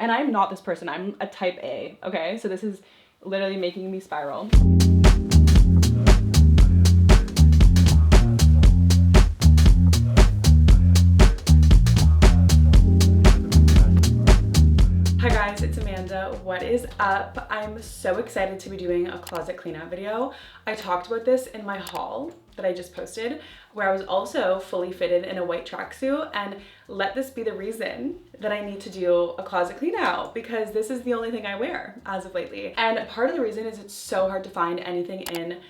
And I'm not this person. I'm a type A, okay? So this is literally making me spiral. Hi guys, it's Amanda. What is up? I'm so excited to be doing a closet clean out video. I talked about this in my haul that I just posted, where I was also fully fitted in a white tracksuit, and let this be the reason that I need to do a closet clean out, because this is the only thing I wear as of lately. And part of the reason is it's so hard to find anything in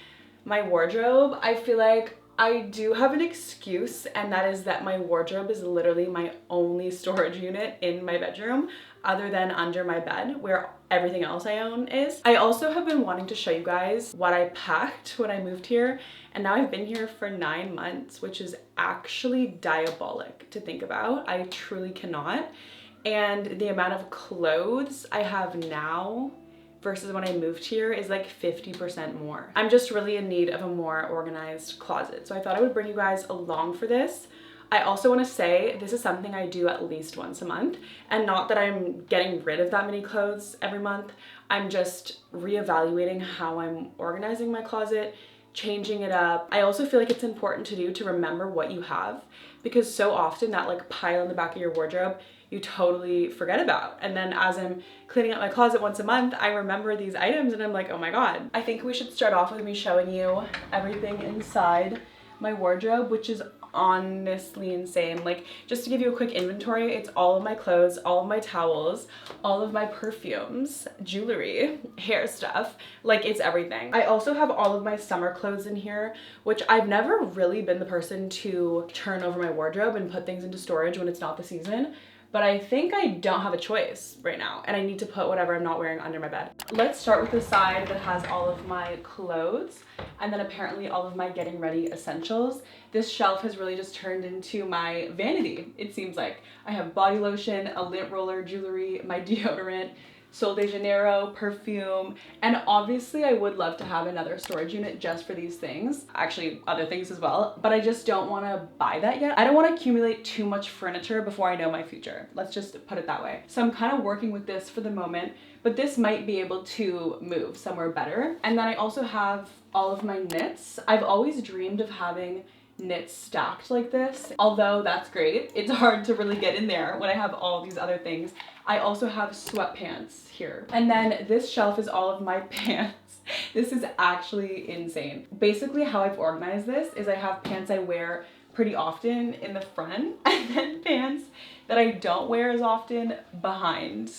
my wardrobe. I feel like I do have an excuse, and that is that my wardrobe is literally my only storage unit in my bedroom, other than under my bed where everything else I own is. I also have been wanting to show you guys what I packed when I moved here, and now I've been here for 9 months, which is actually diabolic to think about. I truly cannot. And the amount of clothes I have now versus when I moved here is like 50% more. I'm just really in need of a more organized closet. So I thought I would bring you guys along for this. I also want to say this is something I do at least once a month, and not that I'm getting rid of that many clothes every month. I'm just reevaluating how I'm organizing my closet, changing it up. I also feel like it's important to do to remember what you have, because so often that like pile in the back of your wardrobe you totally forget about. And then as I'm cleaning up my closet once a month, I remember these items and I'm like, oh my God. I think we should start off with me showing you everything inside my wardrobe, which is honestly insane. Like, just to give you a quick inventory, it's all of my clothes, all of my towels, all of my perfumes, jewelry, hair stuff, like it's everything. I also have all of my summer clothes in here, which I've never really been the person to turn over my wardrobe and put things into storage when it's not the season. But I think I don't have a choice right now, and I need to put whatever I'm not wearing under my bed. Let's start with the side that has all of my clothes, and then apparently all of my getting ready essentials. This shelf has really just turned into my vanity, it seems like. I have body lotion, a lint roller, jewelry, my deodorant, Sol de Janeiro, perfume, and obviously I would love to have another storage unit just for these things. Actually, other things as well, but I just don't want to buy that yet. I don't want to accumulate too much furniture before I know my future. Let's just put it that way. So I'm kind of working with this for the moment, but this might be able to move somewhere better. And then I also have all of my knits. I've always dreamed of having knits stacked like this. Although that's great, it's hard to really get in there when I have all these other things. I also have sweatpants here. And then this shelf is all of my pants. This is actually insane. Basically how I've organized this is I have pants I wear pretty often in the front, and then pants that I don't wear as often behind.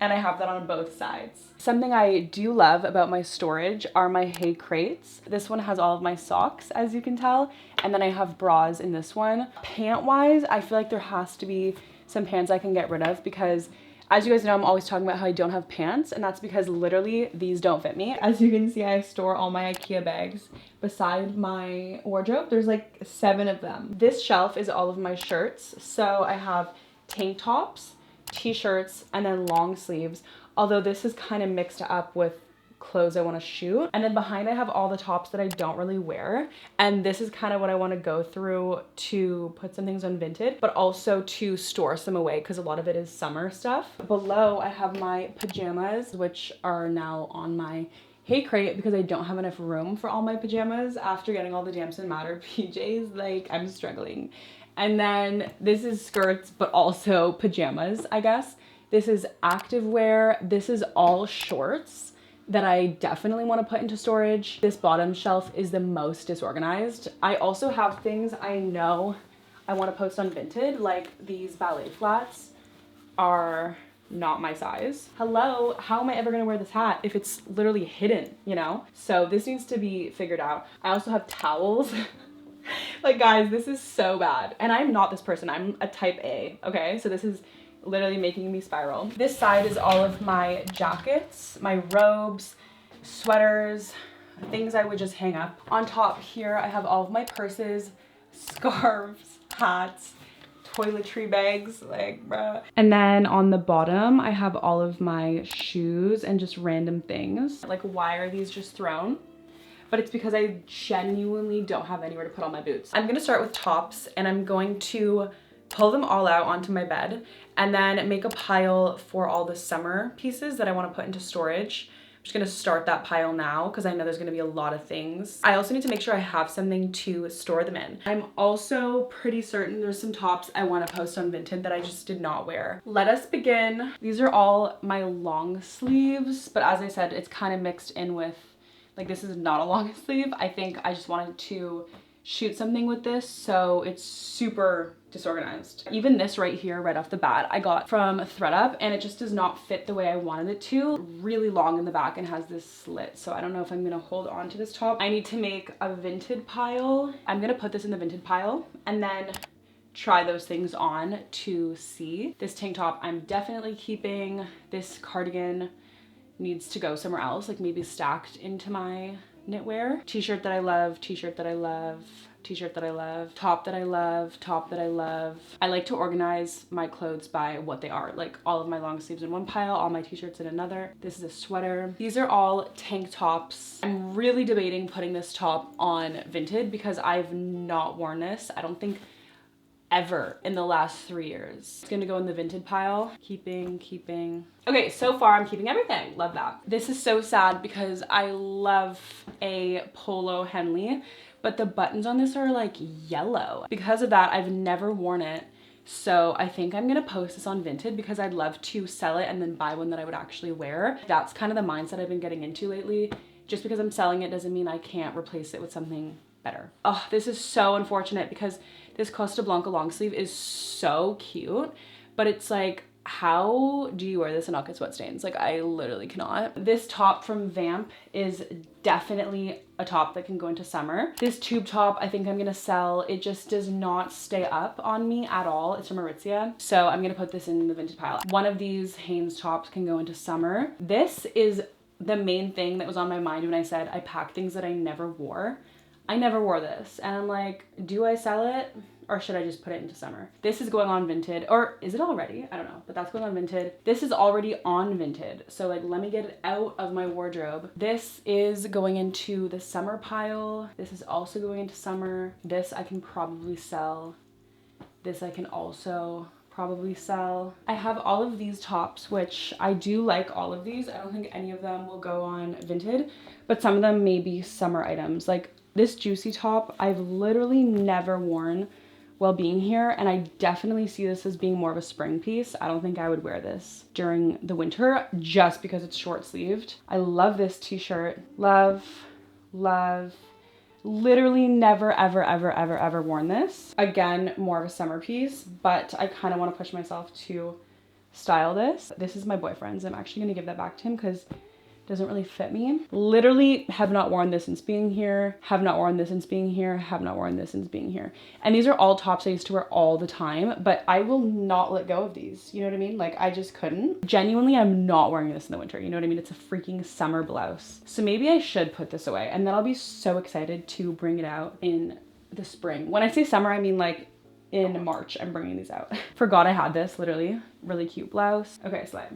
And I have that on both sides. Something I do love about my storage are my hay crates. This one has all of my socks, as you can tell, and then I have bras in this one. Pant-wise, I feel like there has to be some pants I can get rid of, because as you guys know, I'm always talking about how I don't have pants, and that's because literally these don't fit me. As you can see, I store all my IKEA bags beside my wardrobe. There's like 7 of them. This shelf is all of my shirts. So I have tank tops, t-shirts, and then long sleeves, although this is kind of mixed up with clothes I want to shoot. And then behind I have all the tops that I don't really wear, and this is kind of what I want to go through to put some things on Vinted, but also to store some away because a lot of it is summer stuff. Below I have my pajamas, which are now on my hay crate because I don't have enough room for all my pajamas after getting all the Damson Matter PJs. Like, I'm struggling. And then this is skirts, but also pajamas, I guess. This is activewear. This is all shorts that I definitely want to put into storage. This bottom shelf is the most disorganized. I also have things I know I want to post on Vinted, like these ballet flats are not my size. Hello, how am I ever gonna wear this hat if it's literally hidden, you know? So this needs to be figured out. I also have towels. Like, guys, this is so bad. And I'm not this person. I'm a type A, okay? So this is literally making me spiral. This side is all of my jackets, my robes, sweaters, things I would just hang up. On top here, I have all of my purses, scarves, hats, toiletry bags, like, bruh. And then on the bottom, I have all of my shoes and just random things. Like, why are these just thrown? But it's because I genuinely don't have anywhere to put all my boots. I'm gonna start with tops, and I'm going to pull them all out onto my bed, and then make a pile for all the summer pieces that I want to put into storage. I'm just gonna start that pile now because I know there's gonna be a lot of things. I also need to make sure I have something to store them in. I'm also pretty certain there's some tops I want to post on Vinted that I just did not wear. Let us begin. These are all my long sleeves, but as I said, it's kind of mixed in with, like, this is not a long sleeve. I think I just wanted to shoot something with this, so it's super disorganized. Even this right here, right off the bat, I got from thredUP, and it just does not fit the way I wanted it to. Really long in the back and has this slit, so I don't know if I'm gonna hold on to this top. I need to make a Vinted pile. I'm gonna put this in the Vinted pile and then try those things on to see. This tank top I'm definitely keeping. This cardigan needs to go somewhere else, like maybe stacked into my knitwear. T-shirt that I love, t-shirt that I love, t-shirt that I love, top that I love, top that I love. I like to organize my clothes by what they are, like all of my long sleeves in one pile, all my t-shirts in another. This is a sweater. These are all tank tops. I'm really debating putting this top on Vinted because I've not worn this, I don't think ever in the last 3 years. It's gonna go in the Vinted pile. Keeping. Okay, so far I'm keeping everything. Love that. This is so sad because I love a polo Henley, but the buttons on this are like yellow. Because of that, I've never worn it. So I think I'm gonna post this on Vinted because I'd love to sell it and then buy one that I would actually wear. That's kind of the mindset I've been getting into lately. Just because I'm selling it doesn't mean I can't replace it with something better. Oh, this is so unfortunate because this Costa Blanca long sleeve is so cute, but it's like, how do you wear this and not get sweat stains? Like, I literally cannot. This top from Vamp is definitely a top that can go into summer. This tube top, I think I'm gonna sell. It just does not stay up on me at all. It's from Aritzia. So I'm gonna put this in the Vinted pile. One of these Hanes tops can go into summer. This is the main thing that was on my mind when I said I pack things that I never wore. I never wore this, and I'm like, do I sell it or should I just put it into summer? This is going on Vinted, or is it already? I don't know, but that's going on Vinted. This is already on Vinted, so like, let me get it out of my wardrobe. This is going into the summer pile. This is also going into summer. This I can probably sell. This I can also probably sell. I have all of these tops, which I do like all of these. I don't think any of them will go on Vinted, but some of them may be summer items. Like, this juicy top, I've literally never worn while being here, and I definitely see this as being more of a spring piece. I don't think I would wear this during the winter just because it's short sleeved. I love this t-shirt. Love. Literally never, ever worn this. Again, more of a summer piece, but I kind of want to push myself to style this. This is my boyfriend's. I'm actually going to give that back to him because doesn't really fit me. Literally have not worn this since being here, have not worn this since being here, have not worn this since being here. And these are all tops I used to wear all the time, but I will not let go of these. You know what I mean? Like, I just couldn't. Genuinely, I'm not wearing this in the winter. You know what I mean? It's a freaking summer blouse. So maybe I should put this away, and then I'll be so excited to bring it out in the spring. When I say summer, I mean like in March, I'm bringing these out. Forgot I had this, literally. Really cute blouse. Okay, slide.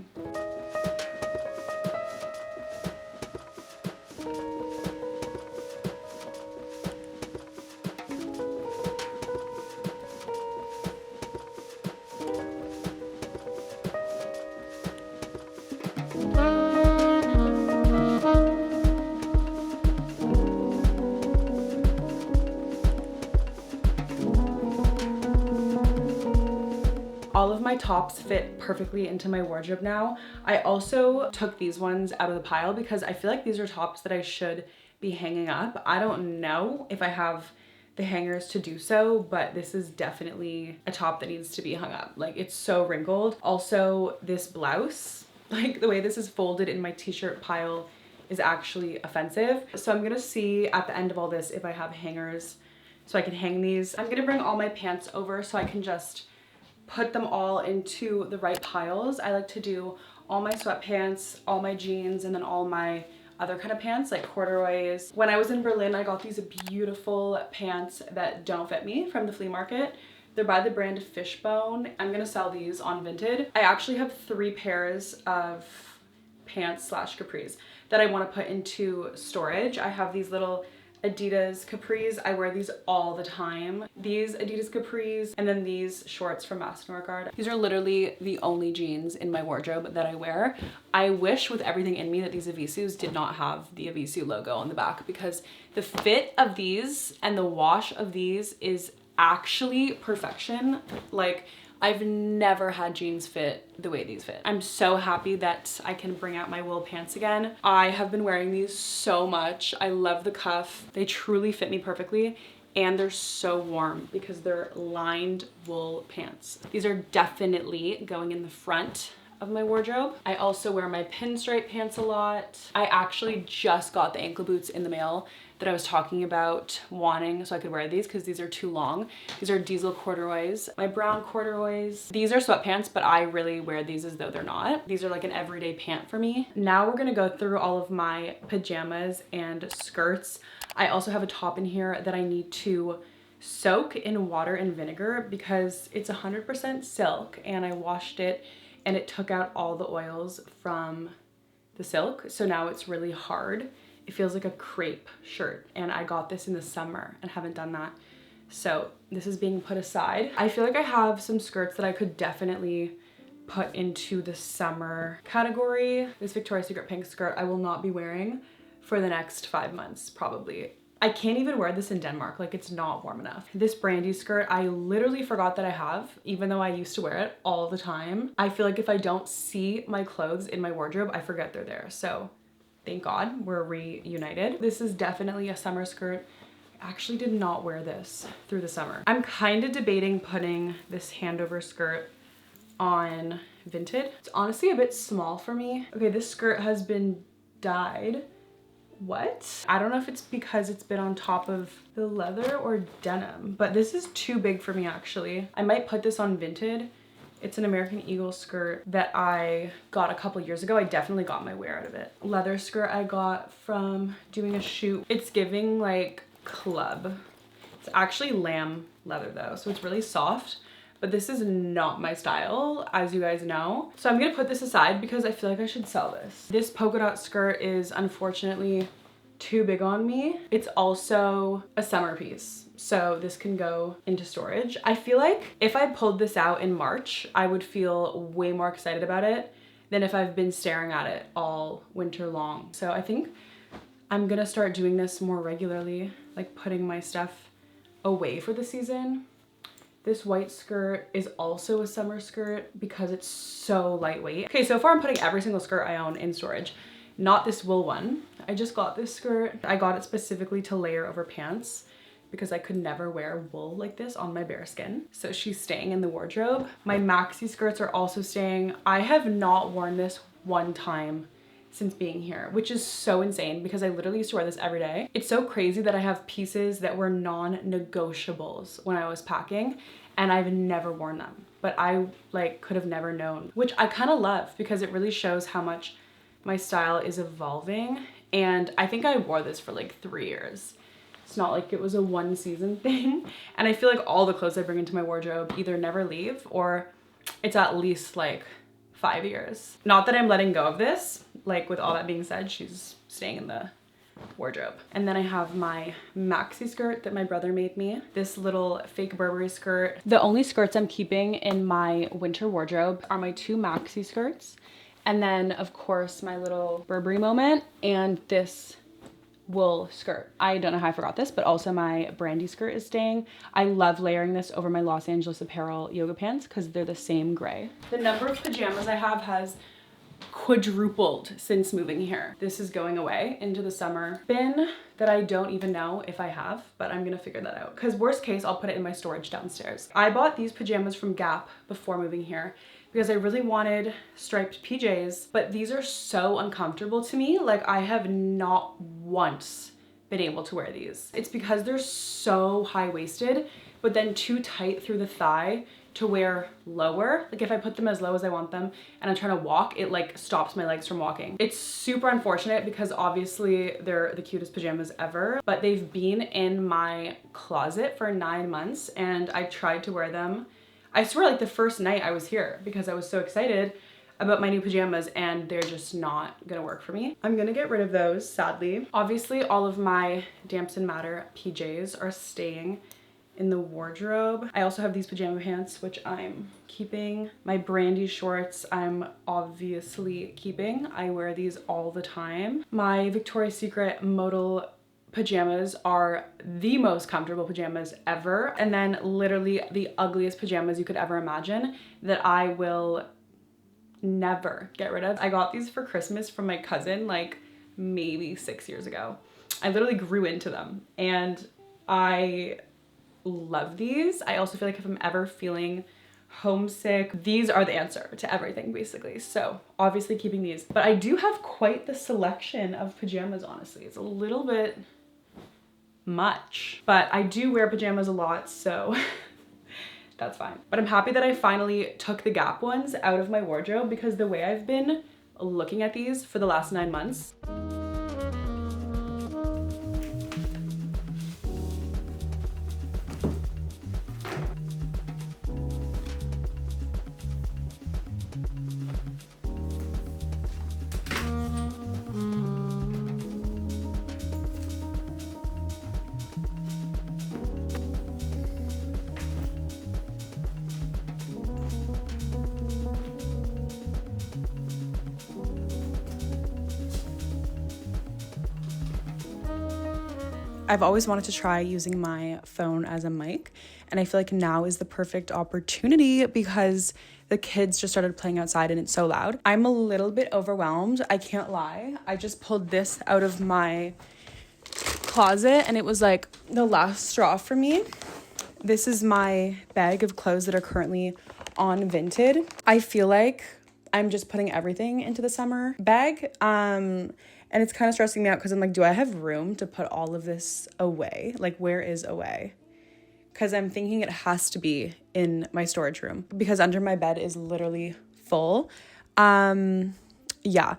All of my tops fit perfectly into my wardrobe now. I also took these ones out of the pile because I feel like these are tops that I should be hanging up. I don't know if I have the hangers to do so, but this is definitely a top that needs to be hung up. Like, it's so wrinkled. Also, this blouse, like the way this is folded in my t-shirt pile is actually offensive. So I'm gonna see at the end of all this if I have hangers so I can hang these. I'm gonna bring all my pants over so I can just put them all into the right piles. I like to do all my sweatpants, all my jeans, and then all my other kind of pants like corduroys. When I was in Berlin, I got these beautiful pants that don't fit me from the flea market. They're by the brand Fishbone. I'm gonna sell these on Vinted. I actually have 3 pairs of pants slash capris that I want to put into storage. I have these little Adidas capris. I wear these all the time. These Adidas capris, and then these shorts from Mass Norgard. These are literally the only jeans in my wardrobe that I wear. I wish with everything in me that these Avisus did not have the Avisu logo on the back, because the fit of these and the wash of these is actually perfection. Like, I've never had jeans fit the way these fit. I'm so happy that I can bring out my wool pants again. I have been wearing these so much. I love the cuff. They truly fit me perfectly, and they're so warm because they're lined wool pants. These are definitely going in the front of my wardrobe. I also wear my pinstripe pants a lot. I actually just got the ankle boots in the mail that I was talking about wanting so I could wear these, because these are too long. These are diesel corduroys, my brown corduroys. These are sweatpants, but I really wear these as though they're not. These are like an everyday pant for me. Now we're gonna go through all of my pajamas and skirts. I also have a top in here that I need to soak in water and vinegar because it's 100% silk, and I washed it and it took out all the oils from the silk. So now it's really hard. It feels like a crepe shirt, and I got this in the summer and haven't done that. So this is being put aside. I feel like I have some skirts that I could definitely put into the summer category. This Victoria's Secret pink skirt I will not be wearing for the next 5 months, probably. I can't even wear this in Denmark, like it's not warm enough. This Brandy skirt, I literally forgot that I have, even though I used to wear it all the time. I feel like if I don't see my clothes in my wardrobe, I forget they're there. So thank God we're reunited. This is definitely a summer skirt. I actually did not wear this through the summer. I'm kind of debating putting this handover skirt on Vinted. It's honestly a bit small for me. Okay, this skirt has been dyed. What? I don't know if it's because it's been on top of the leather or denim, but this is too big for me actually. I might put this on Vinted. It's an American Eagle skirt that I got a couple years ago. I definitely got my wear out of it. Leather skirt I got from doing a shoot. It's giving like club. It's actually lamb leather though, so it's really soft, but this is not my style, as you guys know. So I'm gonna put this aside because I feel like I should sell this. This polka dot skirt is unfortunately too big on me. It's also a summer piece, so this can go into storage. I feel like if I pulled this out in March, I would feel way more excited about it than if I've been staring at it all winter long. So I think I'm gonna start doing this more regularly, like putting my stuff away for the season. This white skirt is also a summer skirt because it's so lightweight. Okay, so far I'm putting every single skirt I own in storage. Not this wool one. I just got this skirt. I got it specifically to layer over pants because I could never wear wool like this on my bare skin. So she's staying in the wardrobe. My maxi skirts are also staying. I have not worn this one time since being here, which is so insane because I literally used to wear this every day. It's so crazy that I have pieces that were non-negotiables when I was packing and I've never worn them, but I like could have never known, which I kind of love because it really shows how much my style is evolving. And I think I wore this for like 3 years. It's not like it was a one season thing. And I feel like all the clothes I bring into my wardrobe either never leave or it's at least like 5 years. Not that I'm letting go of this. Like with all that being said, she's staying in the wardrobe. And then I have my maxi skirt that my brother made me. This little fake Burberry skirt. The only skirts I'm keeping in my winter wardrobe are my 2 maxi skirts. And then of course my little Burberry moment and this wool skirt. I don't know how I forgot this, but also my Brandy skirt is staying. I love layering this over my Los Angeles Apparel yoga pants because they're the same gray. The number of pajamas I have has quadrupled since moving here. This is going away into the summer bin that I don't even know if I have, but I'm gonna figure that out. Because worst case, I'll put it in my storage downstairs. I bought these pajamas from Gap before moving here because I really wanted striped PJs, but these are so uncomfortable to me. Like I have not once been able to wear these. It's because they're so high-waisted, but then too tight through the thigh to wear lower. Like if I put them as low as I want them and I'm trying to walk, it like stops my legs from walking. It's super unfortunate because obviously they're the cutest pajamas ever, but they've been in my closet for 9 months and I tried to wear them. I swear like the first night I was here because I was so excited, about my new pajamas and they're just not gonna work for me. I'm gonna get rid of those, sadly. Obviously, all of my Damps and Matter PJs are staying in the wardrobe. I also have these pajama pants, which I'm keeping. My Brandy shorts, I'm obviously keeping. I wear these all the time. My Victoria's Secret modal pajamas are the most comfortable pajamas ever. And then literally the ugliest pajamas you could ever imagine that I will never get rid of. I got these for Christmas from my cousin like maybe 6 years ago. I literally grew into them and I love these. I also feel like if I'm ever feeling homesick, these are the answer to everything basically. So obviously keeping these, but I do have quite the selection of pajamas, honestly. It's a little bit much, but I do wear pajamas a lot, so that's fine. But I'm happy that I finally took the Gap ones out of my wardrobe because the way I've been looking at these for the last 9 months, I've always wanted to try using my phone as a mic, and I feel like now is the perfect opportunity because the kids just started playing outside and it's so loud. I'm a little bit overwhelmed, I can't lie. I just pulled this out of my closet and it was like the last straw for me. This is my bag of clothes that are currently on Vinted. I feel like I'm just putting everything into the summer bag. And it's kind of stressing me out because I'm like, do I have room to put all of this away? Like, where is away? Because I'm thinking it has to be in my storage room because under my bed is literally full. Yeah.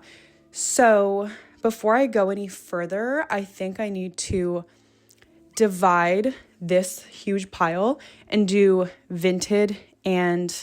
So before I go any further, I think I need to divide this huge pile and do Vinted and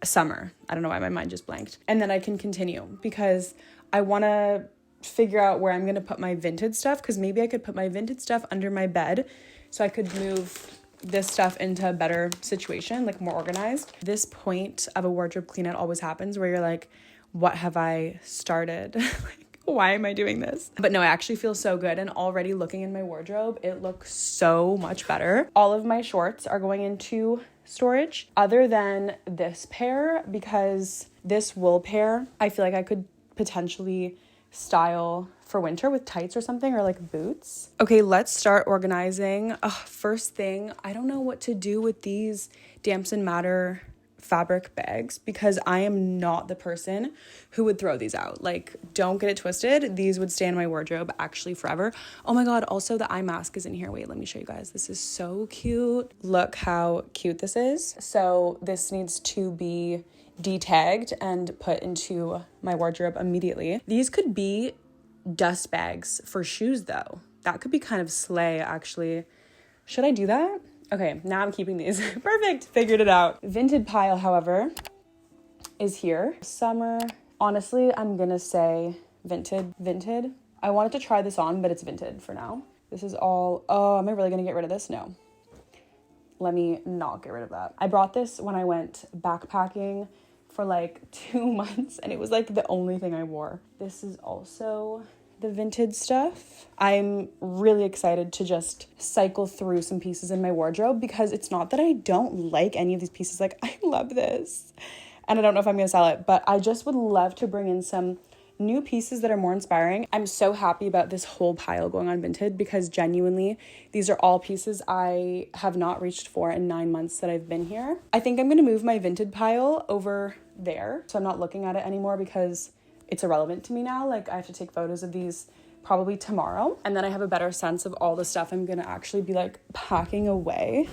summer. I don't know why my mind just blanked. And then I can continue because I want to figure out where I'm going to put my Vinted stuff because maybe I could put my Vinted stuff under my bed so I could move this stuff into a better situation, like more organized. This point of a wardrobe clean out always happens where you're like, what have I started? Like, why am I doing this? But no, I actually feel so good. And already looking in my wardrobe, it looks so much better. All of my shorts are going into storage other than this pair because this wool pair, I feel like I could potentially style for winter with tights or something or like boots. Okay, let's start organizing. First thing, I don't know what to do with these Damps and Matter fabric bags because I am not the person who would throw these out. Like, don't get it twisted. These would stay in my wardrobe actually forever. Oh my God, also the eye mask is in here. Wait, let me show you guys. This is so cute. Look how cute this is. So this needs to be de-tagged and put into my wardrobe immediately. These could be dust bags for shoes though. That could be kind of slay actually. Should I do that? Okay, now I'm keeping these. Perfect, figured it out. Vinted pile, however, is here. Summer, honestly, I'm gonna say Vinted. I wanted to try this on, but it's Vinted for now. This is all, oh, am I really gonna get rid of this? No. Let me not get rid of that. I brought this when I went backpacking for like 2 months and it was like the only thing I wore. This is also the Vinted stuff. I'm really excited to just cycle through some pieces in my wardrobe because it's not that I don't like any of these pieces. Like, I love this and I don't know if I'm gonna sell it, but I just would love to bring in some new pieces that are more inspiring. I'm so happy about this whole pile going on Vinted because genuinely these are all pieces I have not reached for in 9 months that I've been here. I think I'm gonna move my Vinted pile over there so I'm not looking at it anymore because it's irrelevant to me now. Like, I have to take photos of these probably tomorrow and then I have a better sense of all the stuff I'm gonna actually be like packing away.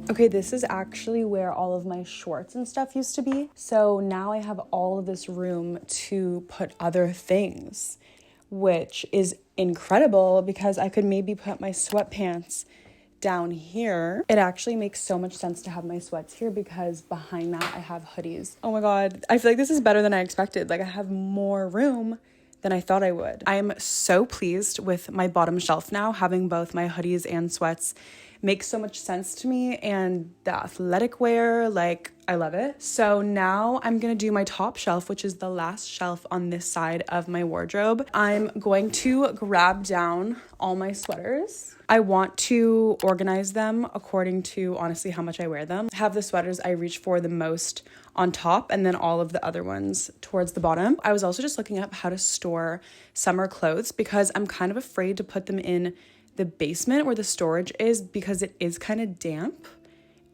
Okay, this is actually where all of my shorts and stuff used to be. So now I have all of this room to put other things, which is incredible because I could maybe put my sweatpants down here, it actually makes so much sense to have my sweats here because behind that I have hoodies. Oh my God, I feel like this is better than I expected. Like I have more room than I thought I would. I am so pleased with my bottom shelf now. Having both my hoodies and sweats makes so much sense to me, and the athletic wear, like, I love it. So now I'm gonna do my top shelf, which is the last shelf on this side of my wardrobe. I'm going to grab down all my sweaters. I want to organize them according to honestly how much I wear them. Have the sweaters I reach for the most on top and then all of the other ones towards the bottom. I was also just looking up how to store summer clothes because I'm kind of afraid to put them in the basement where the storage is because it is kind of damp.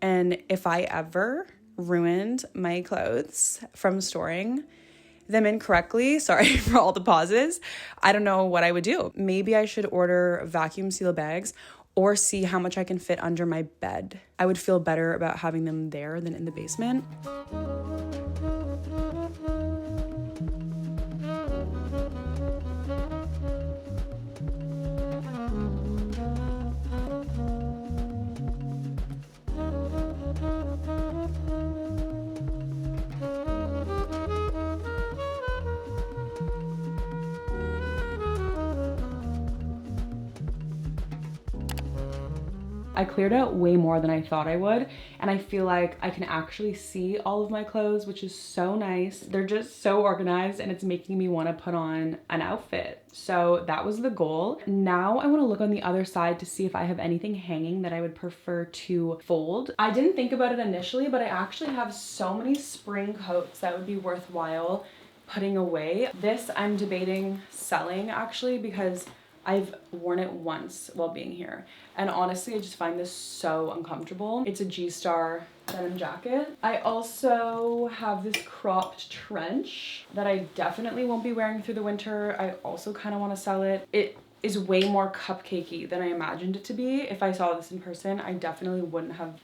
And if I ever ruined my clothes from storing them incorrectly, sorry for all the pauses, I don't know what I would do. Maybe I should order vacuum seal bags or see how much I can fit under my bed. I would feel better about having them there than in the basement. I cleared out way more than I thought I would, and I feel like I can actually see all of my clothes, which is so nice. They're just so organized and it's making me want to put on an outfit. So that was the goal. Now I want to look on the other side to see if I have anything hanging that I would prefer to fold. I didn't think about it initially, but I actually have so many spring coats that would be worthwhile putting away. This I'm debating selling actually because I've worn it once while being here. And honestly, I just find this so uncomfortable. It's a G-Star denim jacket. I also have this cropped trench that I definitely won't be wearing through the winter. I also kind of want to sell it. It is way more cupcakey than I imagined it to be. If I saw this in person, I definitely wouldn't have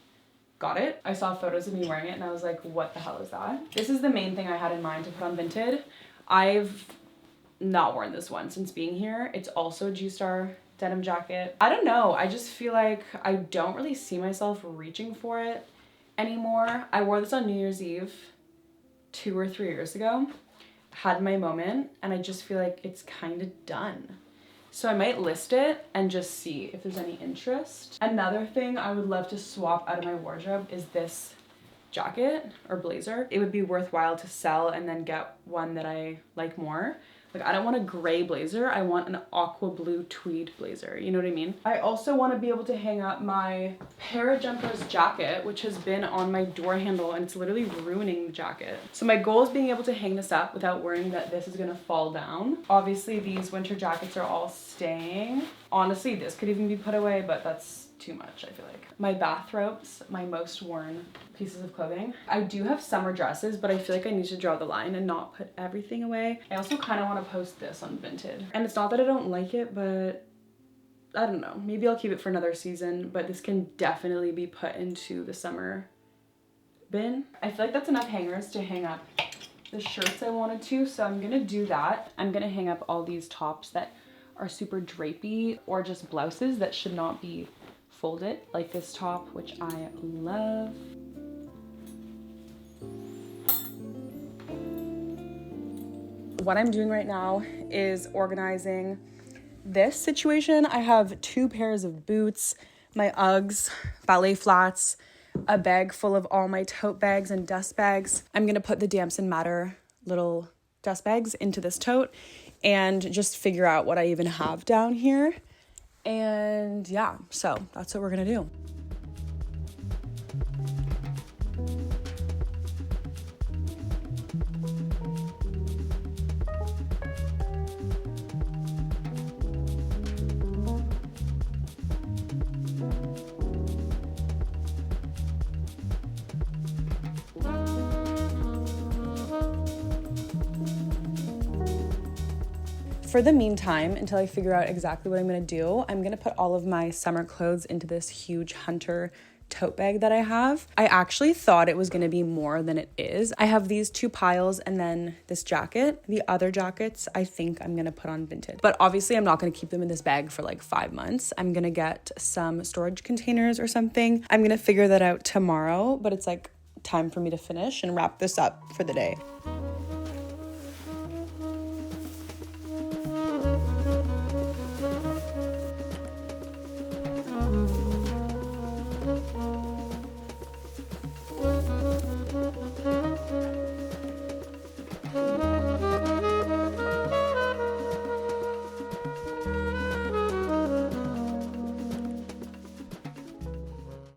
got it. I saw photos of me wearing it and I was like, what the hell is that? This is the main thing I had in mind to put on Vinted. I've not worn this one since being here. It's also a G-Star denim jacket. I don't know. I just feel like I don't really see myself reaching for it anymore. I wore this on New Year's Eve 2 or 3 years ago. Had my moment and I just feel like it's kind of done. So I might list it and just see if there's any interest. Another thing I would love to swap out of my wardrobe is this jacket or blazer. It would be worthwhile to sell and then get one that I like more. Like, I don't want a gray blazer. I want an aqua blue tweed blazer. You know what I mean? I also want to be able to hang up my Parajumpers jacket, which has been on my door handle and it's literally ruining the jacket. So my goal is being able to hang this up without worrying that this is going to fall down. Obviously, these winter jackets are all staying. Honestly, this could even be put away, but that's too much, I feel like. My bathrobes, my most worn pieces of clothing. I do have summer dresses, but I feel like I need to draw the line and not put everything away. I also kind of want to post this on Vinted. And it's not that I don't like it, but I don't know. Maybe I'll keep it for another season, but this can definitely be put into the summer bin. I feel like that's enough hangers to hang up the shirts I wanted to, so I'm gonna do that. I'm gonna hang up all these tops that are super drapey or just blouses that should not be folded, like this top, which I love. What I'm doing right now is organizing this situation. I have 2 pairs of boots, my Uggs, ballet flats, a bag full of all my tote bags and dust bags. I'm gonna put the Damps and Matter little dust bags into this tote and just figure out what I even have down here. And yeah, so that's what we're gonna do. For the meantime, until I figure out exactly what I'm gonna do, I'm gonna put all of my summer clothes into this huge hunter tote bag that I have. I actually thought it was gonna be more than it is. I have these 2 piles and then this jacket. The other jackets I think I'm gonna put on Vinted. But obviously I'm not gonna keep them in this bag for like 5 months. I'm gonna get some storage containers or something. I'm gonna figure that out tomorrow, but it's like time for me to finish and wrap this up for the day.